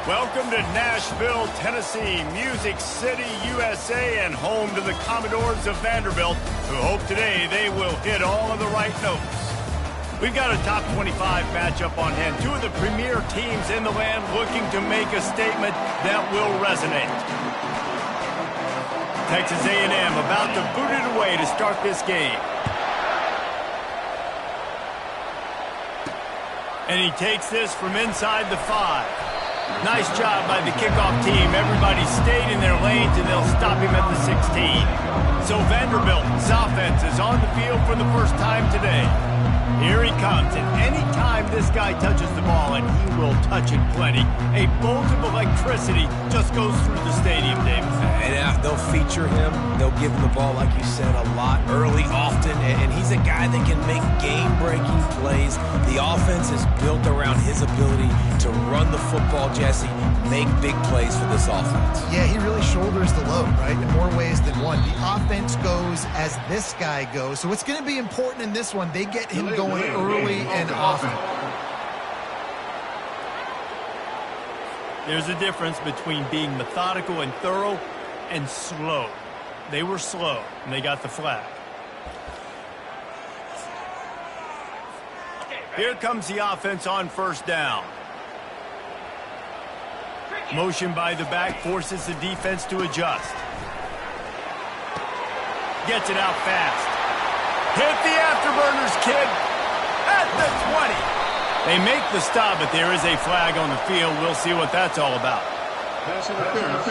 Welcome to Nashville, Tennessee, Music City, USA, and home to the Commodores of Vanderbilt, who hope today they will hit all of the right notes. We've got a top 25 matchup on hand. Two of the premier teams in the land looking to make a statement that will resonate. Texas A&M about to boot it away to start this game. And he takes this from inside the 5. Nice job by the kickoff team. Everybody stayed in their lanes, and they'll stop him at the 16. So Vanderbilt's offense is on the field for the first time today. Here he comes, and any time this guy touches the ball, and he will touch it plenty, a bolt of electricity just goes through the stadium, David. And they'll feature him. They'll give him the ball, like you said, a lot, early, often, and he's a guy that can make game-breaking plays. The offense is built around his ability to run the football, Jesse, make big plays for this offense. Yeah, he really shoulders the load, right, in more ways than one. The offense goes as this guy goes, so it's going to be important in this one. They get him going early and often. There's a difference between being methodical and thorough and slow. They were slow, and they got the flag. Here comes the offense on first down. Motion by the back forces the defense to adjust. Gets it out fast. Hit the afterburners, kid. At the 20. They make the stop, but there is a flag on the field. We'll see what that's all about. Pass interference.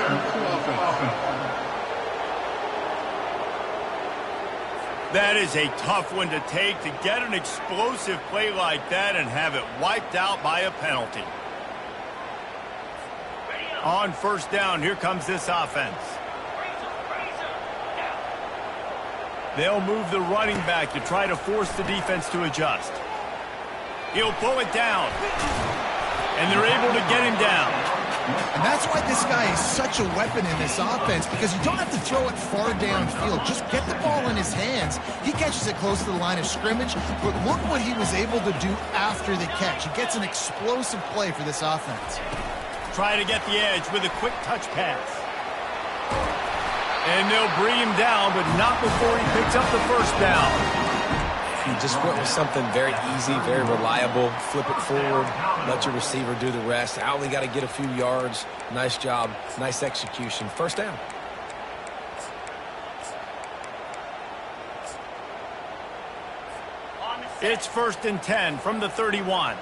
That is a tough one to take, to get an explosive play like that and have it wiped out by a penalty. On first down, here comes this offense. They'll move the running back to try to force the defense to adjust. He'll pull it down. And they're able to get him down. And that's why this guy is such a weapon in this offense, because you don't have to throw it far downfield. Just get the ball in his hands. He catches it close to the line of scrimmage, but look what he was able to do after the catch. He gets an explosive play for this offense. Try to get the edge with a quick touch pass. And they'll bring him down, but not before he picks up the first down. He just went with something very easy, very reliable. Flip it forward, let your receiver do the rest. I only got to get a few yards. Nice job, nice execution. First down. It's 1st and 10 from the 31.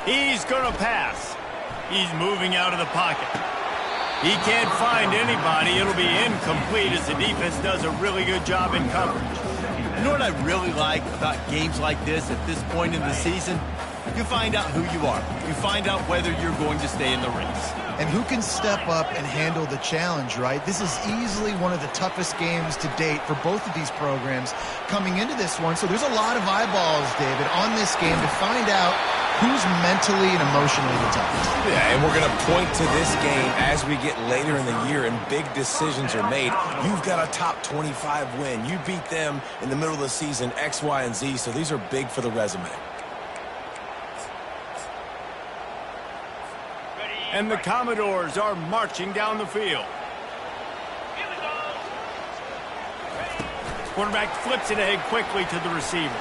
He's going to pass. He's moving out of the pocket. He can't find anybody. It'll be incomplete as the defense does a really good job in coverage. You know what I really like about games like this at this point in the season? You find out who you are. You find out whether you're going to stay in the race. And who can step up and handle the challenge, right? This is easily one of the toughest games to date for both of these programs coming into this one. So there's a lot of eyeballs, David, on this game to find out who's mentally and emotionally the toughest. Yeah, and we're going to point to this game as we get later in the year and big decisions are made. You've got a top 25 win. You beat them in the middle of the season, X, Y, and Z, so these are big for the resume. And the Commodores are marching down the field. Quarterback flips it ahead quickly to the receiver.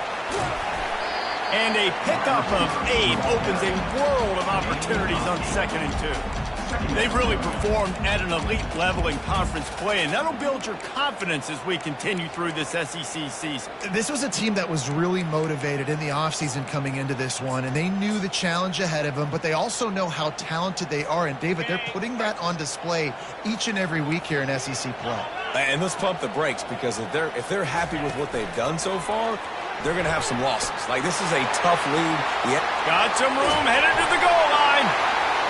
And a pickup of 8 opens a world of opportunities on 2nd and 2. They've really performed at an elite level in conference play, and that'll build your confidence as we continue through this SEC season. This was a team that was really motivated in the offseason coming into this one, and they knew the challenge ahead of them, but they also know how talented they are. And, David, they're putting that on display each and every week here in SEC play. And let's pump the brakes, because if they're happy with what they've done so far, they're going to have some losses. Like, this is a tough lead. Yeah. Got some room, headed to the goal line.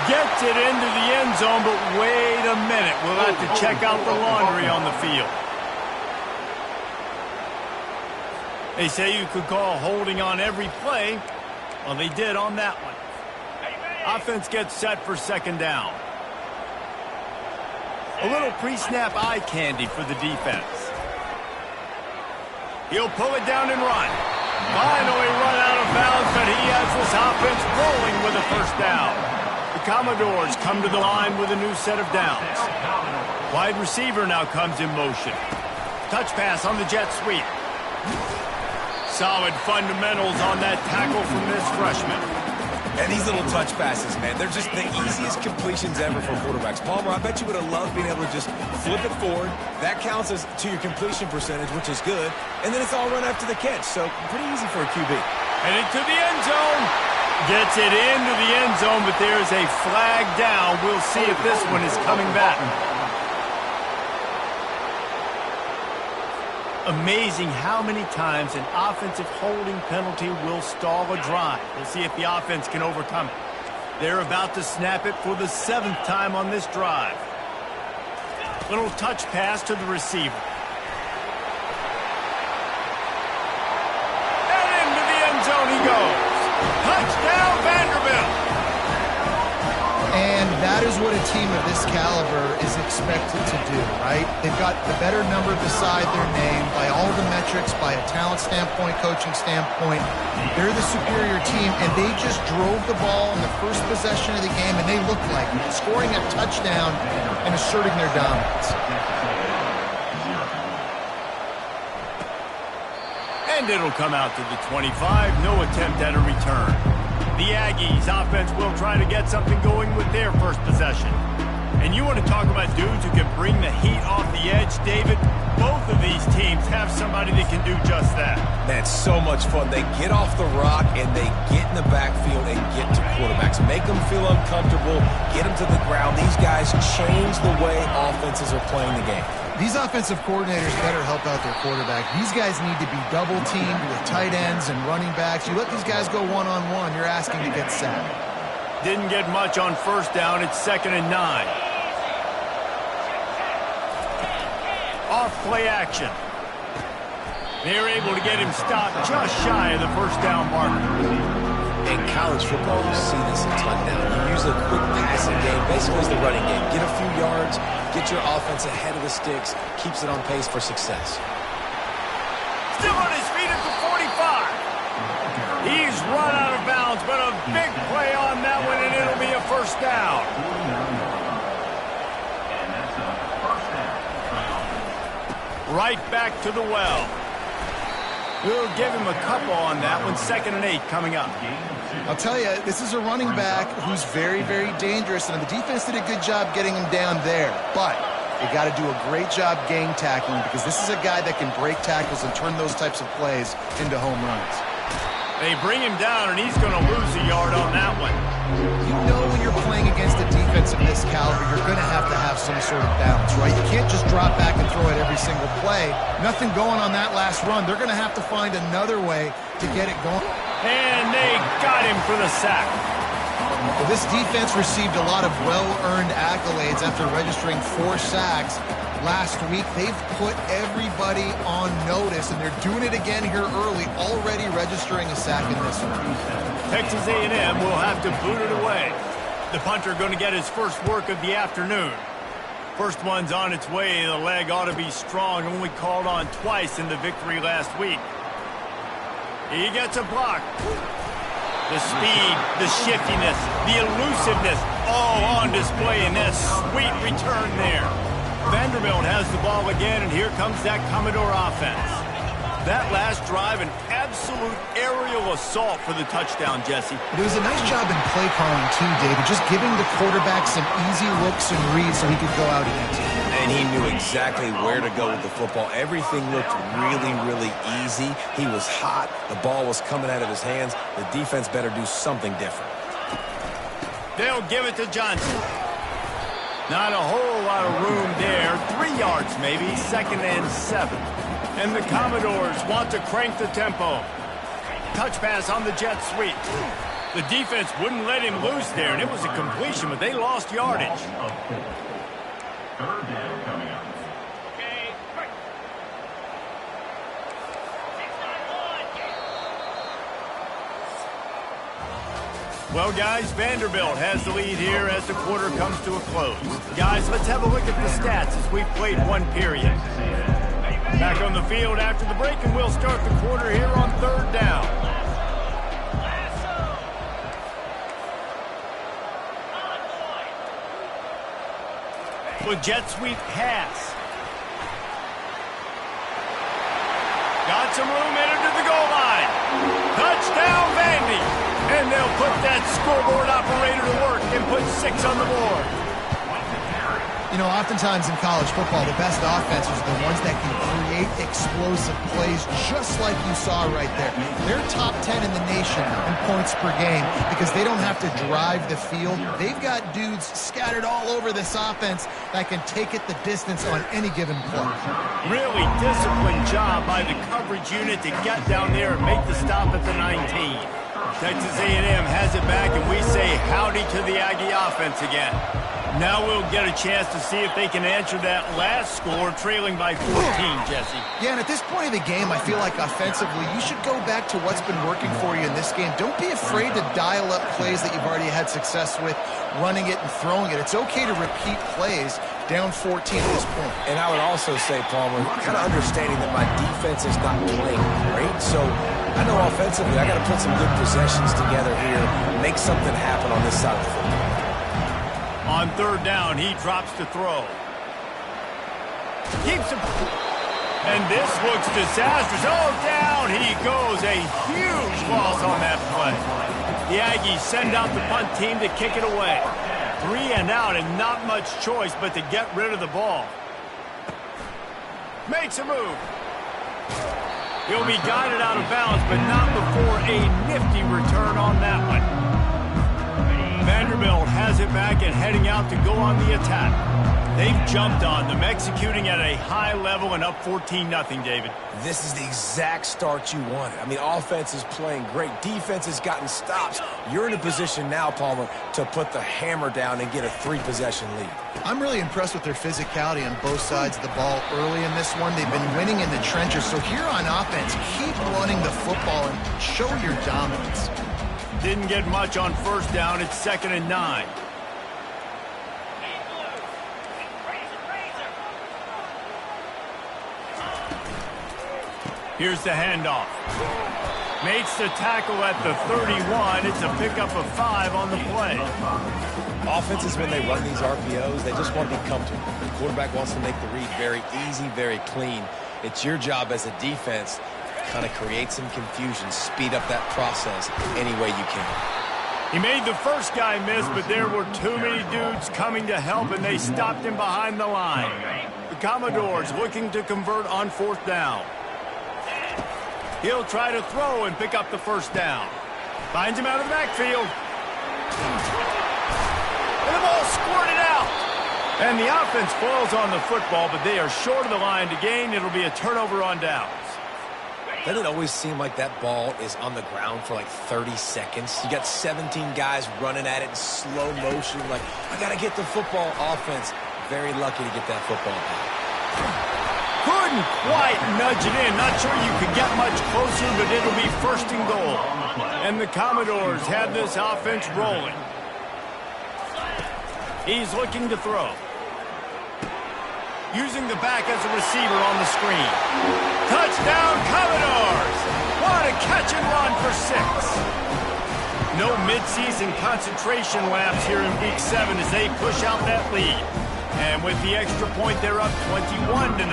Gets it into the end zone, but wait a minute. We'll have to check out the laundry on the field. They say you could call holding on every play. Well, they did on that one. Offense gets set for 2nd down. A little pre-snap eye candy for the defense. He'll pull it down and run. Finally run out of bounds, but he has this offense rolling with a first down. The Commodores come to the line with a new set of downs. Wide receiver now comes in motion. Touch pass on the jet sweep. Solid fundamentals on that tackle from this freshman. And these little touch passes, man, they're just the easiest completions ever for quarterbacks. Palmer, I bet you would have loved being able to just flip it forward. That counts as to your completion percentage, which is good. And then it's all run after the catch, so pretty easy for a QB. And into the end zone. Gets it into the end zone, but there's a flag down. We'll see if this one is coming back. Amazing how many times an offensive holding penalty will stall a drive. We'll see if the offense can overcome it. They're about to snap it for the 7th time on this drive. Little touch pass to the receiver. And into the end zone he goes. Touchdown, Vanderbilt! And that is what a team of this caliber is expected to do, right? They've got the better number beside their name by all the metrics, by a talent standpoint, coaching standpoint. They're the superior team, and they just drove the ball in the first possession of the game, and they looked like it, scoring a touchdown and asserting their dominance. And it'll come out to the 25. No attempt at a return. The Aggies offense will try to get something going with their first possession. And you want to talk about dudes who can bring the heat off the edge, David? Both of these teams have somebody that can do just that. Man, so much fun. They get off the rock and they get in the backfield and get to quarterbacks. Make them feel uncomfortable, get them to the ground. These guys change the way offenses are playing the game. These offensive coordinators better help out their quarterback. These guys need to be double-teamed with tight ends and running backs. You let these guys go one-on-one, you're asking to get sacked. Didn't get much on first down. It's 2nd and 9. Off play action. They're able to get him stopped just shy of the first down marker. In college football, you see this a ton now. You use a quick passing game, basically as the running game. Get a few yards, get your offense ahead of the sticks, keeps it on pace for success. Still on his feet at the 45. He's run out of bounds, but a big play on that one, and it'll be a first down. Right back to the well. We'll give him a couple on that one. 2nd and 8 coming up. I'll tell you, this is a running back who's very, very dangerous, and the defense did a good job getting him down there. But you got to do a great job game tackling, because this is a guy that can break tackles and turn those types of plays into home runs. They bring him down, and he's going to lose a yard on that one. You know when you're playing against a defense of this caliber, you're going to have some sort of balance, right? You can't just drop back and throw it every single play. Nothing going on that last run. They're going to have to find another way to get it going. And they got him for the sack. Well, this defense received a lot of well-earned accolades after registering 4 sacks last week. They've put everybody on notice, and they're doing it again here early, already registering a sack in this one. Texas A&M will have to boot it away. The punter going to get his first work of the afternoon. First one's on its way. The leg ought to be strong, only called on twice in the victory last week. He gets a block. The speed, the shiftiness, the elusiveness, all on display in that sweet return there. Vanderbilt has the ball again, and here comes that Commodore offense. That last drive, an absolute aerial assault for the touchdown, Jesse. It was a nice job in play calling, too, David, just giving the quarterback some easy looks and reads so he could go out against it. And he knew exactly where to go with the football. Everything looked really, really easy. He was hot. The ball was coming out of his hands. The defense better do something different. They'll give it to Johnson. Not a whole lot of room there. 3 yards maybe, 2nd and 7. And the Commodores want to crank the tempo. Touch pass on the jet sweep. The defense wouldn't let him loose there, and it was a completion, but they lost yardage. Well, guys, Vanderbilt has the lead here as the quarter comes to a close. Guys, let's have a look at the stats as we've played one period. Back on the field after the break, and we'll start the quarter here on 3rd down. With jet sweep pass. Got some room headed to the goal line. Touchdown, Vandy. And they'll put that scoreboard operator to work and put 6 on the board. You know, oftentimes in college football, the best offenses are the ones that can create explosive plays just like you saw right there. They're top 10 in the nation in points per game because they don't have to drive the field. They've got dudes scattered all over this offense that can take it the distance on any given play. Really disciplined job by the coverage unit to get down there and make the stop at the 19. Texas A&M has it back, and we say howdy to the Aggie offense again. Now we'll get a chance to see if they can answer that last score, trailing by 14, Jesse. Yeah, and at this point of the game, I feel like offensively, you should go back to what's been working for you in this game. Don't be afraid to dial up plays that you've already had success with, running it and throwing it. It's okay to repeat plays down 14 at this point. And I would also say, Palmer, kind of understanding that my defense is not playing great, so I know offensively I got to put some good possessions together here, make something happen on this side of the football. On 3rd down, he drops to throw. Keeps him. And this looks disastrous. Oh, down he goes. A huge loss on that play. The Aggies send out the punt team to kick it away. 3 and out, and not much choice but to get rid of the ball. Makes a move. He'll be guided out of bounds, but not before a nifty return on that one. Vanderbilt has it back and heading out to go on the attack. They've jumped on them, executing at a high level and up 14-0, David. This is the exact start you wanted. I mean, offense is playing great. Defense has gotten stops. You're in a position now, Palmer, to put the hammer down and get a 3-possession lead. I'm really impressed with their physicality on both sides of the ball early in this one. They've been winning in the trenches. So here on offense, keep running the football and show your dominance. Didn't get much on 1st down. It's 2nd and 9. Here's the handoff. Makes the tackle at the 31. It's a pickup of 5 on the play. Offenses, when they run these RPOs, they just want to be comfortable. The quarterback wants to make the read very easy, very clean. It's your job as a defense kind of create some confusion, speed up that process any way you can. He made the first guy miss, but there were too many dudes coming to help, and they stopped him behind the line. The Commodores looking to convert on 4th down. He'll try to throw and pick up the 1st down. Finds him out of the backfield. And the ball squirted out. And the offense falls on the football, but they are short of the line to gain. It'll be a turnover on downs. Doesn't it always seem like that ball is on the ground for like 30 seconds? You got 17 guys running at it in slow motion. Like, I got to get the football. Offense, very lucky to get that football back. Couldn't quite nudge it in. Not sure you could get much closer, but it'll be 1st and goal. And the Commodores have this offense rolling. He's looking to throw. Using the back as a receiver on the screen. Touchdown, Commodores! What a catch and run for 6. No midseason concentration laps here in Week 7 as they push out that lead. And with the extra point, they're up 21-0.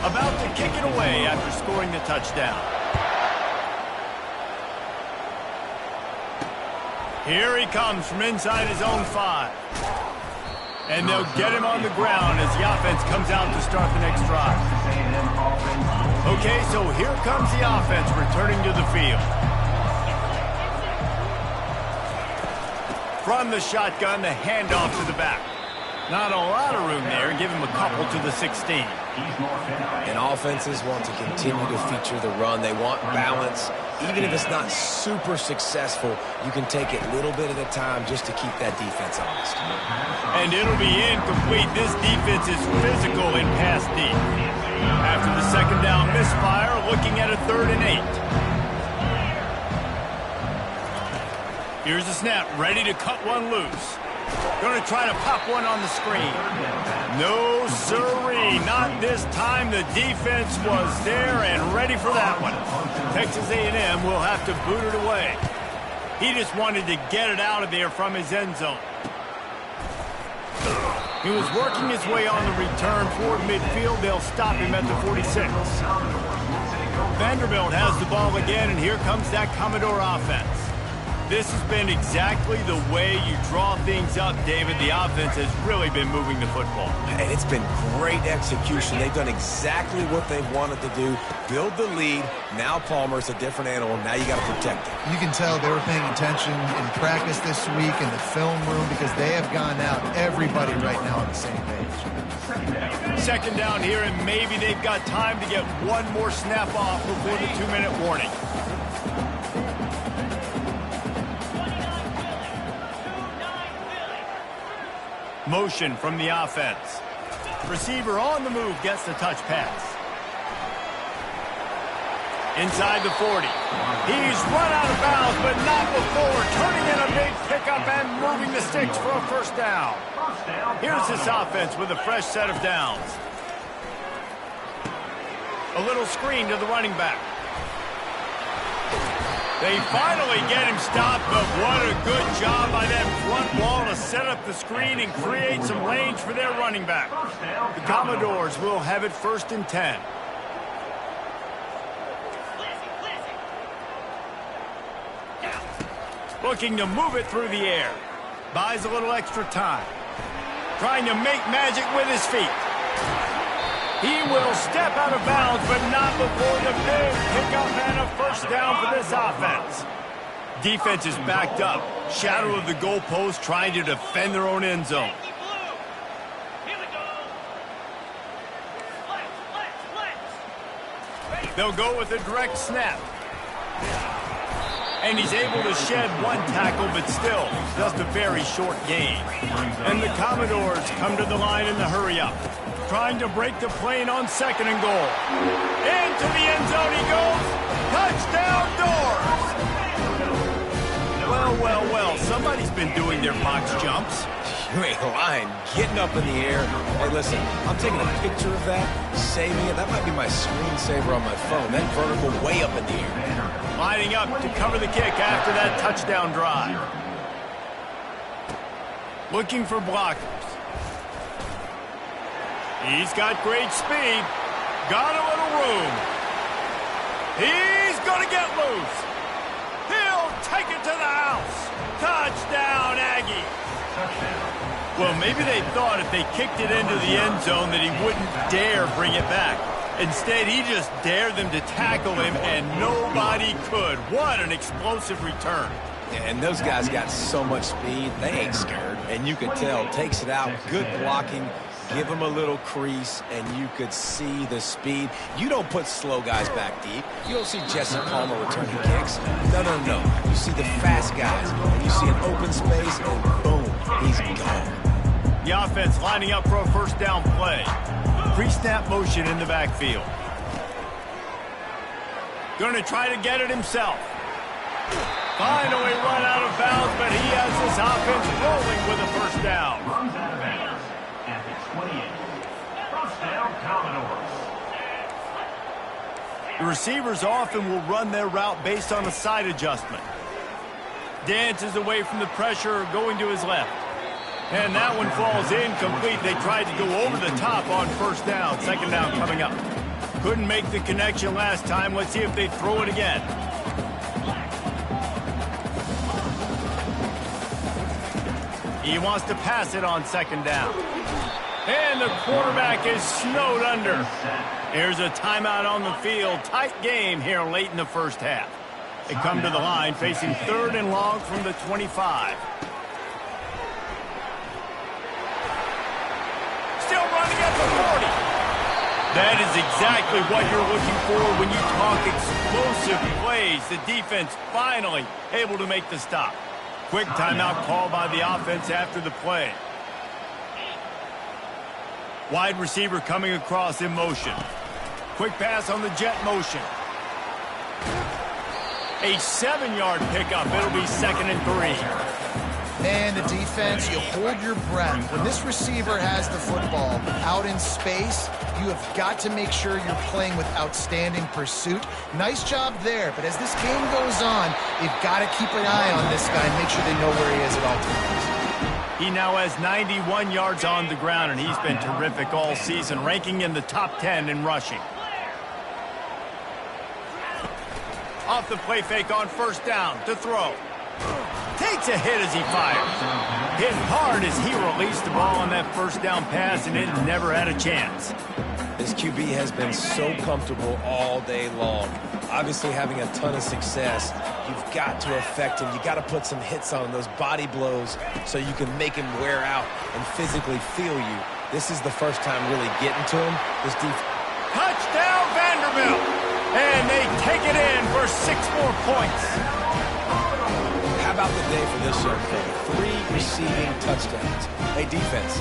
About to kick it away after scoring the touchdown. Here he comes from inside his own 5. And they'll get him on the ground as the offense comes out to start the next drive. Okay, so here comes the offense returning to the field. From the shotgun, the handoff to the back. Not a lot of room there. Give him a couple to the 16. And offenses want to continue to feature the run. They want balance. Even if it's not super successful, you can take it little bit at a time just to keep that defense honest. And it'll be incomplete. This defense is physical in pass deep. After the 2nd down misfire, looking at a 3rd and 8. Here's the snap, ready to cut one loose. Going to try to pop one on the screen. No siree. Hey, not this time. The defense was there and ready for that one. Texas A&M will have to boot it away. He just wanted to get it out of there from his end zone. He was working his way on the return toward midfield. They'll stop him at the 46. Vanderbilt has the ball again, and here comes that Commodore offense. This has been exactly the way you draw things up, David. The offense has really been moving the football. And it's been great execution. They've done exactly what they wanted to do. Build the lead. Now Palmer's a different animal. Now you got to protect him. You can tell they were paying attention in practice this week in the film room because they have gone out, everybody right now on the same page. Second down here, and maybe they've got time to get one more snap off before the 2-minute warning. Motion from the offense. Receiver on the move gets the touch pass. Inside the 40. He's run out of bounds, but not before turning in a big pickup and moving the sticks for a first down. Here's this offense with a fresh set of downs. A little screen to the running back. They finally get him stopped, but what a good job by that front wall to set up the screen and create some lanes for their running back. The Commodores will have it 1st and 10. Looking to move it through the air. Buys a little extra time. Trying to make magic with his feet. He will step out of bounds, but not before the big pickup and a first down for this offense. Defense is backed up. Shadow of the goalpost, trying to defend their own end zone. They'll go with a direct snap. And he's able to shed one tackle, but still just a very short gain. And the Commodores come to the line in the hurry-up. Trying to break the plane on 2nd and goal. Into the end zone he goes. Touchdown Doors! Well, well, well. Somebody's been doing their box jumps. You ain't lying. Getting up in the air. Hey, listen, I'm taking a picture of that, saving it. That might be my screensaver on my phone. That vertical way up in the air. Lining up to cover the kick after that touchdown drive. Looking for blockers. He's got great speed. Got a little room. He's going to get loose. He'll take it to the house. Touchdown, Aggie. Well, maybe they thought if they kicked it into the end zone that he wouldn't dare bring it back. Instead, he just dared them to tackle him, and nobody could. What an explosive return. And those guys got so much speed, they ain't scared. And you could tell, takes it out, good blocking, give him a little crease, and you could see the speed. You don't put slow guys back deep. You don't see Jesse Palmer returning kicks. No, no, no. You see the fast guys, and you see an open space, and boom, he's gone. The offense lining up for a first down play. Pre-snap motion in the backfield. Going to try to get it himself. Finally run out of bounds, but he has this offense rolling with a first down. Runs out of bounds at the 28. First down, Commodores. The receivers often will run their route based on a side adjustment. Dances away from the pressure, going to his left. And that one falls incomplete. They tried to go over the top on first down. 2nd down coming up. Couldn't make the connection last time. Let's see if they throw it again. He wants to pass it on 2nd down. And the quarterback is snowed under. Here's a timeout on the field. Tight game here late in the first half. They come to the line facing 3rd and long from the 25. Still running at the 40. That is exactly what you're looking for when you talk explosive plays. The defense finally able to make the stop. Quick timeout call by the offense after the play. Wide receiver coming across in motion. Quick pass on the jet motion. A 7-yard pickup. It'll be 2nd and 3. And the defense, you hold your breath. When this receiver has the football out in space, you have got to make sure you're playing with outstanding pursuit. Nice job there, but as this game goes on, they've got to keep an eye on this guy and make sure they know where he is at all times. He now has 91 yards on the ground, and he's been terrific all season, ranking in the top 10 in rushing. Off the play fake on first down to throw. Takes a hit as he fires. Hit hard as he released the ball on that first down pass, and it never had a chance. This QB has been so comfortable all day long. Obviously having a ton of success. You've got to affect him. You got to put some hits on him, those body blows, so you can make him wear out and physically feel you. This is the first time really getting to him. This defense. Touchdown Vanderbilt! And they take it in for 6 more points. How about the day for this young fella? 3 receiving touchdowns. Hey, defense,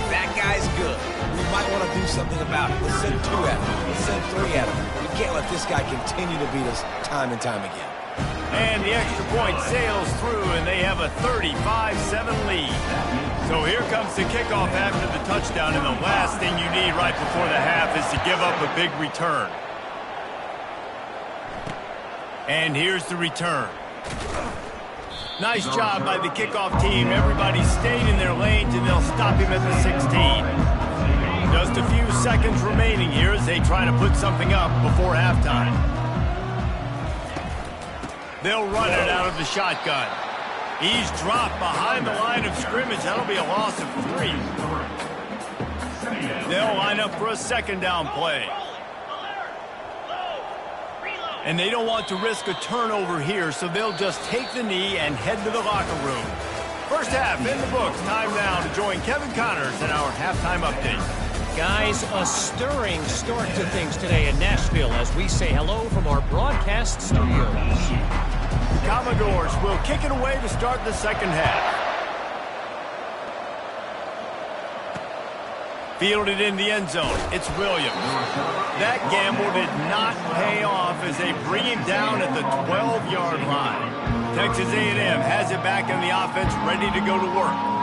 that guy's good. We might want to do something about it. Let's send 2 at him. Let's send 3 at him. We can't let this guy continue to beat us time and time again. And the extra point sails through, and they have a 35-7 lead. So here comes the kickoff after the touchdown, and the last thing you need right before the half is to give up a big return. And here's the return. Nice job by the kickoff team. Everybody stayed in their lanes, and they'll stop him at the 16. Just a few seconds remaining here as they try to put something up before halftime. They'll run it out of the shotgun. He's dropped behind the line of scrimmage. That'll be a loss of 3. They'll line up for a second down play. And they don't want to risk a turnover here, so they'll just take the knee and head to the locker room. First half in the books. Time now to join Kevin Connors in our halftime update. Guys, a stirring start to things today in Nashville as we say hello from our broadcast studios. Commodores will kick it away to start the second half. Fielded in the end zone. It's Williams. That gamble did not pay off as they bring him down at the 12-yard line. Texas A&M has it back in the offense, ready to go to work.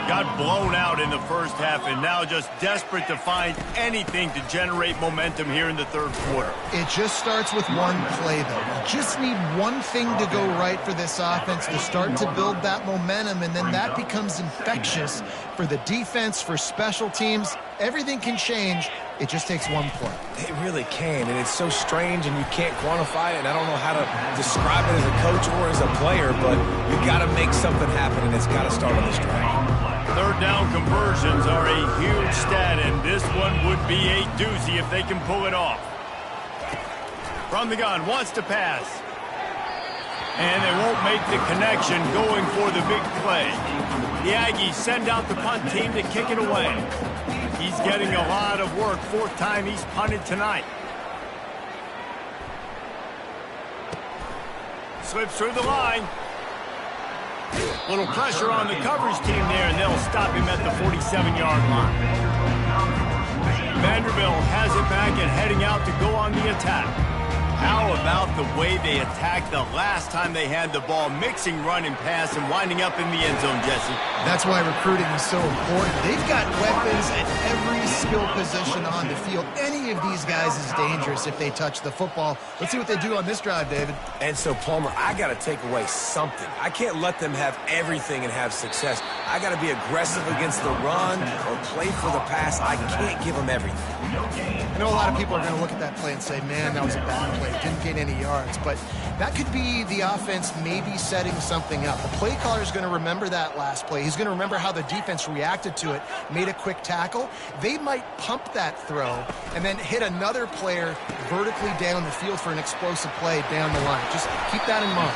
Got blown out in the first half and now just desperate to find anything to generate momentum here in the third quarter. It just starts with one play, though. You just need one thing to go right for this offense to start to build that momentum, and then that becomes infectious for the defense, for special teams. Everything can change. It just takes one play. It really can, and it's so strange, and you can't quantify it, and I don't know how to describe it as a coach or as a player, but you got to make something happen, and it's got to start on this drive. Third down conversions are a huge stat, and this one would be a doozy if they can pull it off. From the gun, wants to pass. And they won't make the connection going for the big play. The Aggies send out the punt team to kick it away. He's getting a lot of work. 4th time he's punted tonight. Slips through the line. Little pressure on the coverage team there, and they'll stop him at the 47-yard line. Vanderbilt has it back and heading out to go on the attack. How about the way they attacked the last time they had the ball, mixing run and pass and winding up in the end zone, Jesse? That's why recruiting is so important. They've got weapons at every skill position on the field. Any of these guys is dangerous if they touch the football. Let's see what they do on this drive, David. And so, Palmer, I got to take away something. I can't let them have everything and have success. I got to be aggressive against the run or play for the pass. I can't give them everything. I know a lot of people are going to look at that play and say, man, that was a bad play. Didn't gain any yards. But that could be the offense maybe setting something up. The play caller is going to remember that last play. He's going to remember how the defense reacted to it, made a quick tackle. They might pump that throw and then hit another player vertically down the field for an explosive play down the line. Just keep that in mind.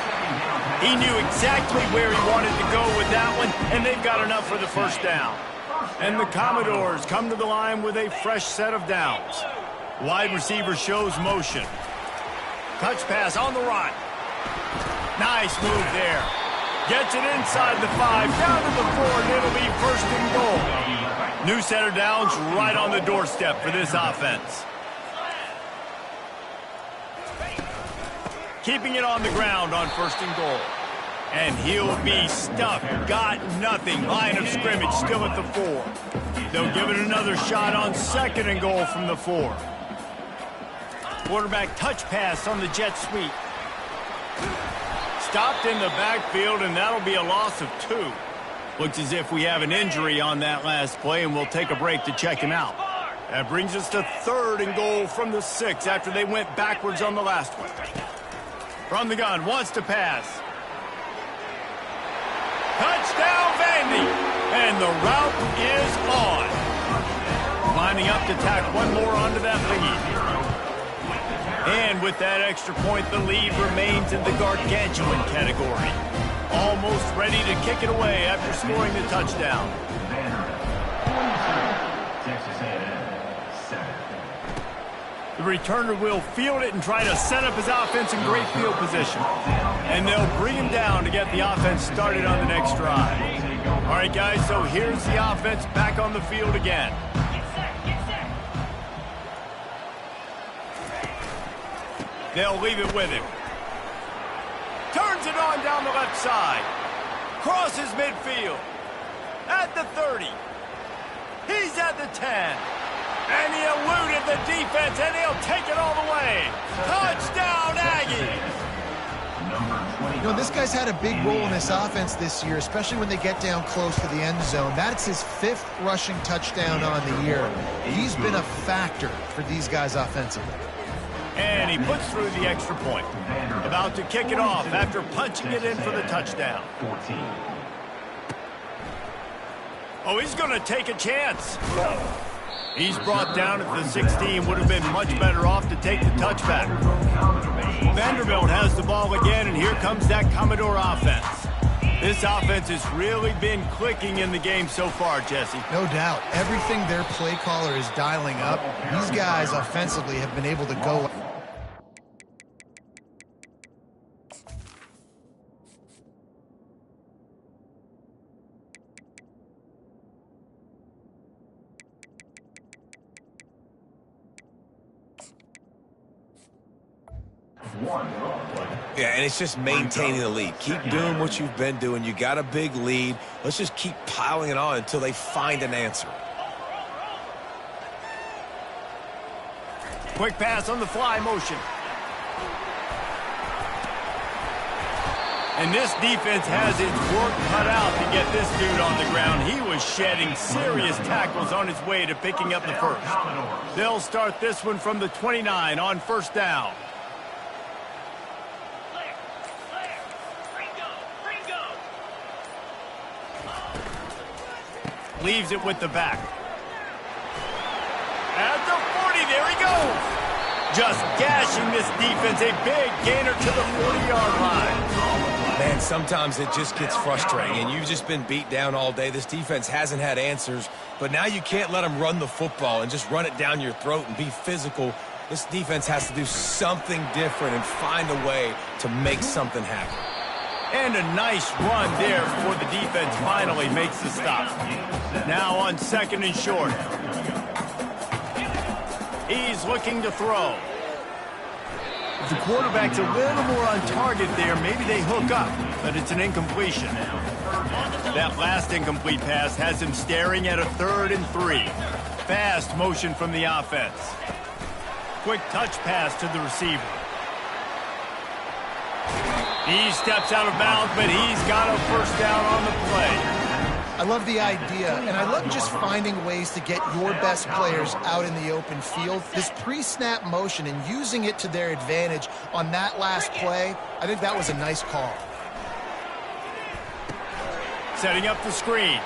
He knew exactly where he wanted to go with that one, and they've got enough for the first down. And the Commodores come to the line with a fresh set of downs. Wide receiver shows motion. Touch pass on the run. Nice move there. Gets it inside the 5, down to the 4, and it'll be 1st and goal. New set of downs right on the doorstep for this offense. Keeping it on the ground on 1st and goal. And he'll be stuffed. Got nothing. Line of scrimmage still at the 4. They'll give it another shot on 2nd and goal from the 4. Quarterback touch pass on the jet sweep. Stopped in the backfield, and that'll be a loss of 2. Looks as if we have an injury on that last play, and we'll take a break to check him out. That brings us to 3rd and goal from the 6 after they went backwards on the last one. From the gun, wants to pass. Touchdown, Vandy! And the route is on. Lining up to tack one more onto that lead. And with that extra point, the lead remains in the gargantuan category. Almost ready to kick it away after scoring the touchdown. Texas A&M, 7. The returner will field it and try to set up his offense in great field position. And they'll bring him down to get the offense started on the next drive. All right, guys, so here's the offense back on the field again. They'll leave it with him. Turns it on down the left side. Crosses midfield. At the 30. He's at the 10. And he eluded the defense, and he'll take it all the way. Touchdown, Aggies! You know, this guy's had a big role in this offense this year, especially when they get down close to the end zone. That's his 5th rushing touchdown on the year. He's been a factor for these guys offensively. And he puts through the extra point. About to kick it off after punching it in for the touchdown. 14. Oh, he's going to take a chance. He's brought down at the 16. Would have been much better off to take the touchback. Vanderbilt has the ball again, and here comes that Commodore offense. This offense has really been clicking in the game so far, Jesse. No doubt. Everything their play caller is dialing up, these guys offensively have been able to go. Yeah, and it's just maintaining the lead. Keep doing what you've been doing. You got a big lead. Let's just keep piling it on until they find an answer. Quick pass on the fly motion. And this defense has its work cut out to get this dude on the ground. He was shedding serious tackles on his way to picking up the first. They'll start this one from the 29 on 1st down. Leaves it with the back. At the 40, there he goes. Just gashing this defense, a big gainer to the 40-yard line. Man, sometimes it just gets frustrating, and you've just been beat down all day. This defense hasn't had answers, but now you can't let them run the football and just run it down your throat and be physical. This defense has to do something different and find a way to make something happen. And a nice run there before the defense finally makes the stop. Now on 2nd and short. He's looking to throw. If the quarterback's a little more on target there, maybe they hook up, but it's an incompletion. That last incomplete pass has him staring at a 3rd and 3. Fast motion from the offense. Quick touch pass to the receiver. He steps out of bounds, but he's got a 1st down on the play. I love the idea, and I love just finding ways to get your best players out in the open field. This pre-snap motion and using it to their advantage on that last play, I think that was a nice call. Setting up the screen.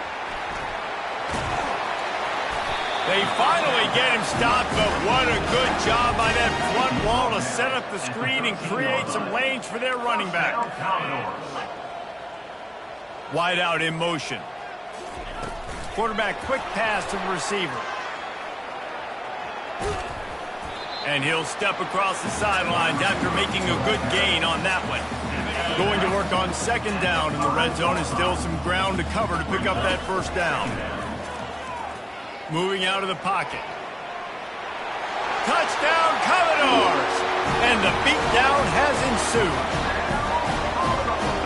They finally get him stopped, but what a good job by that front wall to set up the screen and create some lanes for their running back. Wide out in motion. Quarterback quick pass to the receiver. And he'll step across the sidelines after making a good gain on that one. Going to work on 2nd down in the red zone, and still some ground to cover to pick up that 1st down. Moving out of the pocket. Touchdown, Commodores! And the beatdown has ensued.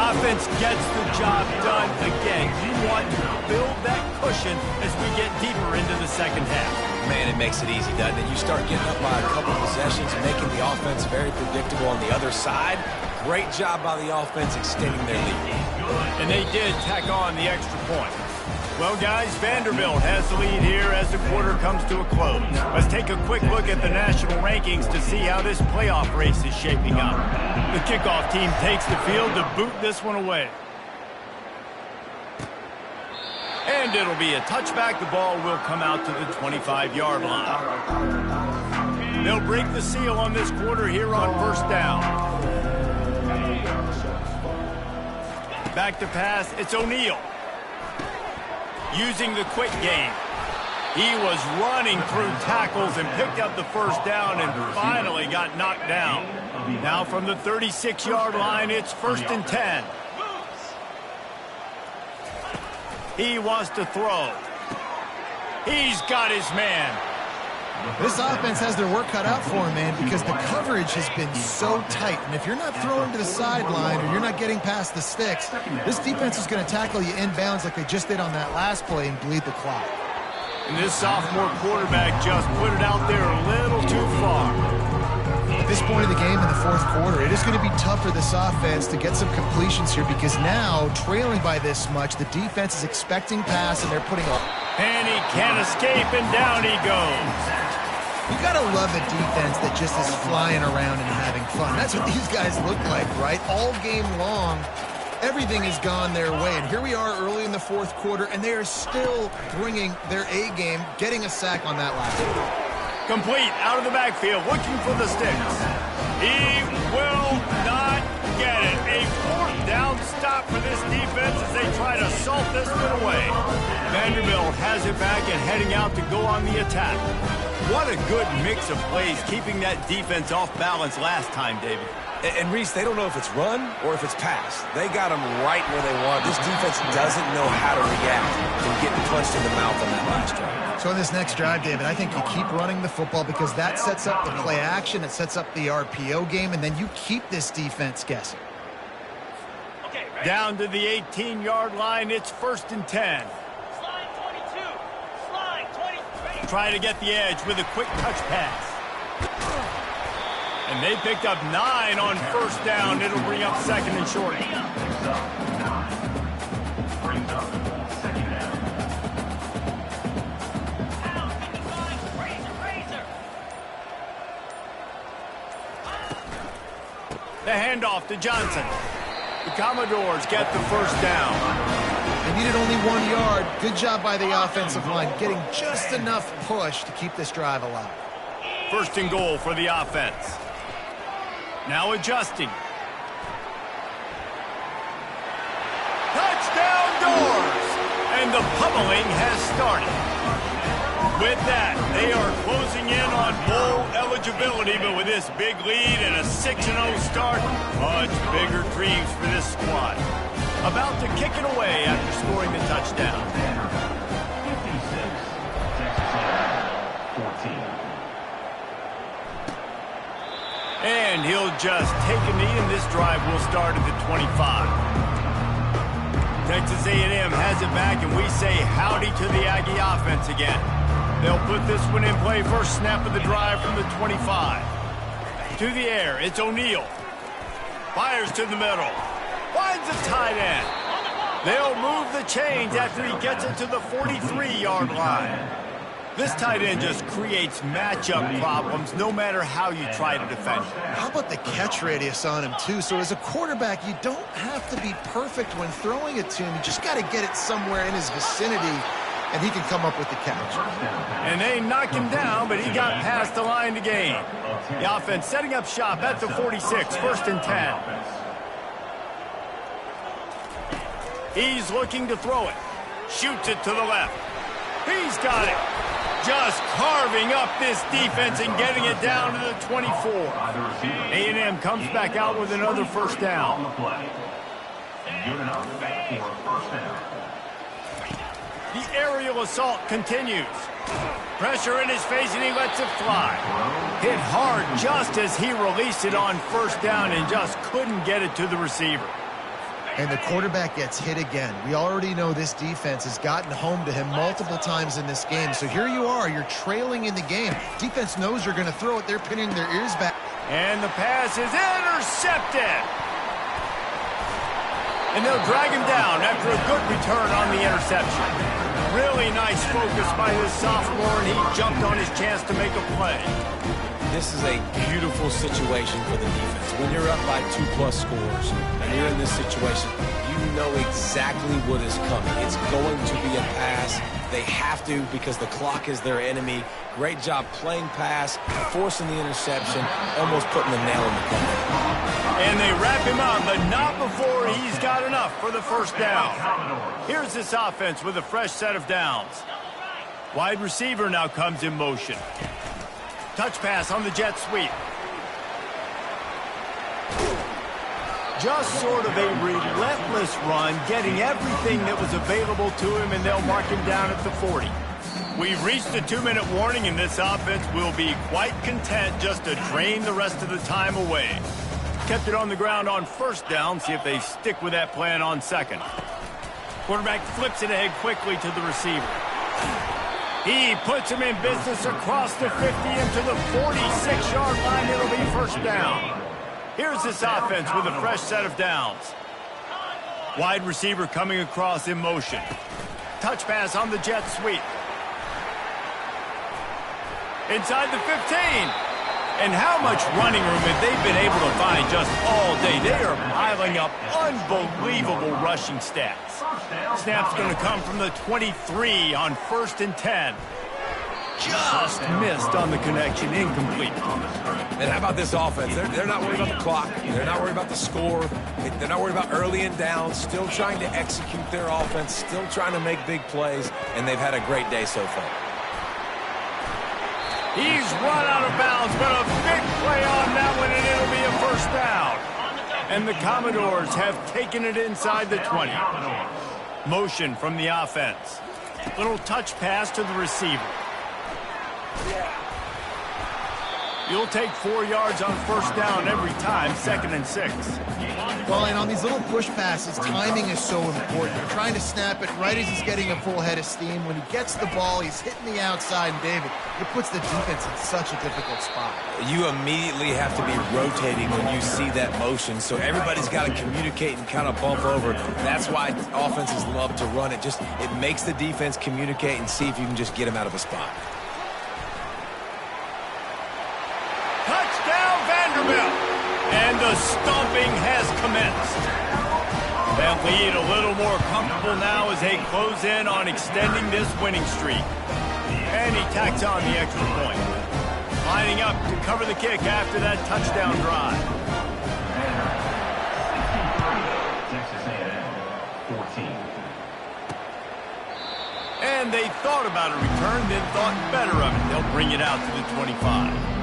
Offense gets the job done again. You want to build that cushion as we get deeper into the second half. Man, it makes it easy, doesn't it? You start getting up by a couple possessions and making the offense very predictable on the other side. Great job by the offense extending their lead. And they did tack on the extra point. Well, guys, Vanderbilt has the lead here as the quarter comes to a close. Let's take a quick look at the national rankings to see how this playoff race is shaping up. The kickoff team takes the field to boot this one away. And it'll be a touchback. The ball will come out to the 25-yard line. They'll break the seal on this quarter here on first down. Back to pass, it's O'Neal. Using the quick game. He was running through tackles and picked up the first down and finally got knocked down. Now from the 36-yard line, it's 1st and 10. He wants to throw. He's got his man. This offense has their work cut out for him, man, because the coverage has been so tight. And if you're not throwing to the sideline or you're not getting past the sticks, this defense is going to tackle you inbounds like they just did on that last play and bleed the clock. And this sophomore quarterback just put it out there a little too far. At this point of the game in the fourth quarter, it is going to be tough for this offense to get some completions here because now, trailing by this much, the defense is expecting pass and they're putting up. And he can't escape, and down he goes. You got to love a defense that just is flying around and having fun. That's what these guys look like, right? All game long, everything has gone their way. And here we are early in the fourth quarter, and they are still bringing their A game, getting a sack on that last one. Complete, out of the backfield, looking for the sticks. He will not get it. A fourth down stop for this defense as they try to salt this one away. Vanderbilt has it back and heading out to go on the attack. What a good mix of plays, keeping that defense off balance last time, David. And Reese, they don't know if it's run or if it's pass. They got them right where they want. This defense doesn't know how to react to getting punched in the mouth on that last drive. So in this next drive, David, I think you keep running the football because that sets up the play action, it sets up the RPO game, and then you keep this defense guessing. Down to the 18-yard line, it's 1st and 10. Try to get the edge with a quick touch pass. And they picked up 9 on first down. It'll bring up 2nd and short. The handoff to Johnson. The Commodores get the first down. They needed only 1 yard. Good job by the offensive line, getting just enough push to keep this drive alive. 1st and goal for the offense. Now adjusting. Touchdown Doors! And the pummeling has started. With that, they are closing in on bowl eligibility, but with this big lead and a 6-0 start, much bigger dreams for this squad. About to kick it away after scoring the touchdown. 14. And he'll just take a knee, and this drive will start at the 25. Texas A&M has it back, and we say howdy to the Aggie offense again. They'll put this one in play. First snap of the drive from the 25. To the air, it's O'Neal. Fires to the middle. Finds a tight end. They'll move the chains after he gets it to the 43-yard line. This tight end just creates matchup problems no matter how you try to defend him. How about the catch radius on him, too? So as a quarterback, you don't have to be perfect when throwing it to him. You just got to get it somewhere in his vicinity, and he can come up with the catch. And they knock him down, but he got past the line to gain. The offense setting up shop at the 46, 1st and 10. He's looking to throw it. Shoots it to the left. He's got it. Just carving up this defense and getting it down to the 24. A&M comes back out with another first down. The aerial assault continues. Pressure in his face, and he lets it fly. Hit hard just as he released it on first down and just couldn't get it to the receiver. And the quarterback gets hit again. We already know this defense has gotten home to him multiple times in this game. So here you are, you're trailing in the game. Defense knows you're going to throw it. They're pinning their ears back. And the pass is intercepted. And they'll drag him down after a good return on the interception. Really nice focus by this sophomore, and he jumped on his chance to make a play. This is a beautiful situation for the defense. When you're up by 2+ scores and you're in this situation, you know exactly what is coming. It's going to be a pass. They have to because the clock is their enemy. Great job playing pass, forcing the interception, almost putting the nail in the coffin. And they wrap him up, but not before he's got enough for the first down. Here's this offense with a fresh set of downs. Wide receiver now comes in motion. Touch pass on the jet sweep. Just sort of a relentless run, getting everything that was available to him, and they'll mark him down at the 40. We've reached the 2-minute warning, and this offense will be quite content just to drain the rest of the time away. Kept it on the ground on first down. See if they stick with that plan on second. Quarterback flips it ahead quickly to the receiver. He puts him in business across the 50 into the 46-yard line. It'll be first down. Here's this offense with a fresh set of downs. Wide receiver coming across in motion. Touch pass on the jet sweep. Inside the 15. And how much running room have they been able to find just all day? They are piling up unbelievable rushing stats. Snap's going to come from the 23 on 1st and 10. Just missed on the connection, incomplete. And how about this offense? They're not worried about the clock. They're not worried about the score. They're not worried about early and down. Still trying to execute their offense. Still trying to make big plays. And they've had a great day so far. He's run out of bounds, but a big play on that one, and it'll be a first down. And the Commodores have taken it inside the 20. Motion from the offense. Little touch pass to the receiver. You'll take 4 yards on first down every time, 2nd and 6. Well, and on these little push passes, timing is so important. You're trying to snap it right as he's getting a full head of steam. When he gets the ball, he's hitting the outside, and David, it puts the defense in such a difficult spot. You immediately have to be rotating when you see that motion, so everybody's got to communicate and kind of bump over. That's why offenses love to run it. It makes the defense communicate and see if you can just get him out of a spot. Touchdown, Vanderbilt! And the stomping has commenced. That lead a little more comfortable now as they close in on extending this winning streak. And he tacks on the extra point. Lining up to cover the kick after that touchdown drive. Texas A&M, 14. And they thought about a return, then thought better of it. They'll bring it out to the 25.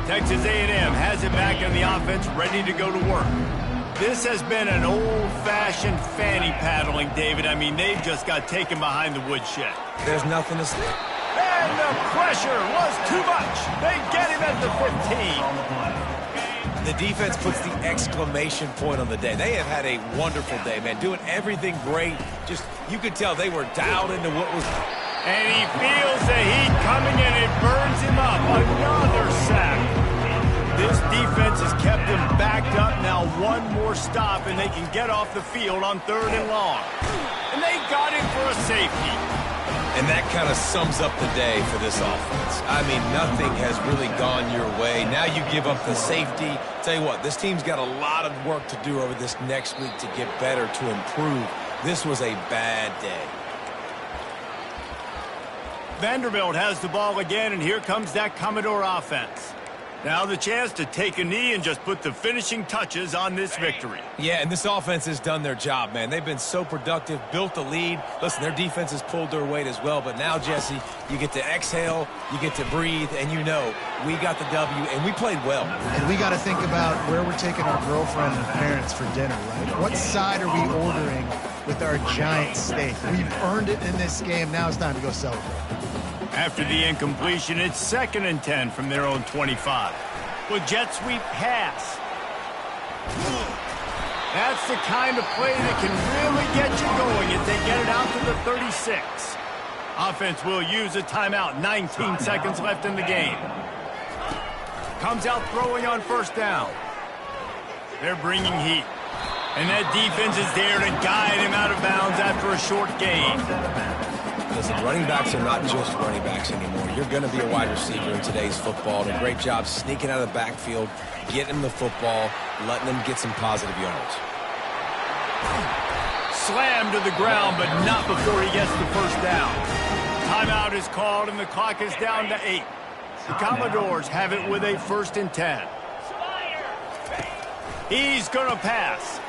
Texas A&M has it back in the offense, ready to go to work. This has been an old-fashioned fanny paddling, David. I mean, they've just got taken behind the woodshed. There's nothing to say. And the pressure was too much. They get him at the 15. The defense puts the exclamation point on the day. They have had a wonderful day, man. Doing everything great. Just, you could tell they were dialed into what was... And he feels the heat coming and it burns him up. Another sack. This defense has kept them backed up. Now one more stop and they can get off the field on 3rd and long. And they got him for a safety. And that kind of sums up the day for this offense. I mean, nothing has really gone your way. Now you give up the safety. Tell you what, this team's got a lot of work to do over this next week to get better, to improve. This was a bad day. Vanderbilt has the ball again, and here comes that Commodore offense. Now the chance to take a knee and just put the finishing touches on this victory. Yeah, and this offense has done their job, man. They've been so productive, built the lead. Listen, their defense has pulled their weight as well, but now, Jesse, you get to exhale, you get to breathe, and you know we got the W, and we played well. And we got to think about where we're taking our girlfriend and parents for dinner, right? What side are we ordering with our giant steak? We've earned it in this game. Now it's time to go celebrate. After the incompletion, it's 2nd and 10 from their own 25. With jet sweep pass. That's the kind of play that can really get you going as they get it out to the 36. Offense will use a timeout. 19 seconds left in the game. Comes out throwing on first down. They're bringing heat. And that defense is there to guide him out of bounds after a short gain. Listen, running backs are not just running backs anymore. You're going to be a wide receiver in today's football. And a great job sneaking out of the backfield, getting the football, letting them get some positive yards. Slammed to the ground, but not before he gets the first down. Timeout is called, and the clock is down to 8. The Commodores have it with a 1st and 10. He's going to pass.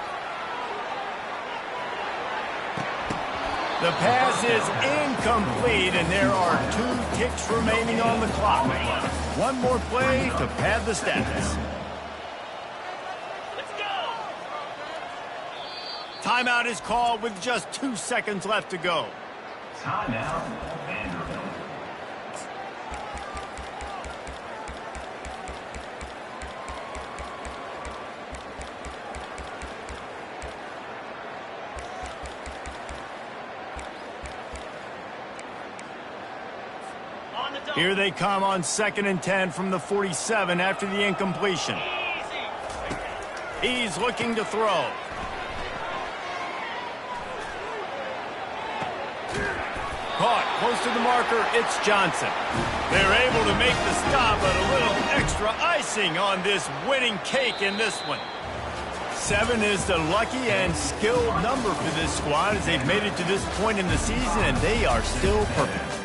The pass is incomplete, and there are 2 ticks remaining on the clock. One more play to pad the stats. Let's go. Timeout is called with just 2 seconds left to go. Timeout, Vanderbilt. Here they come on 2nd and 10 from the 47 after the incompletion. He's looking to throw. Caught close to the marker, it's Johnson. They're able to make the stop, but a little extra icing on this winning cake in this one. 7 is the lucky and skilled number for this squad as they've made it to this point in the season, and they are still perfect.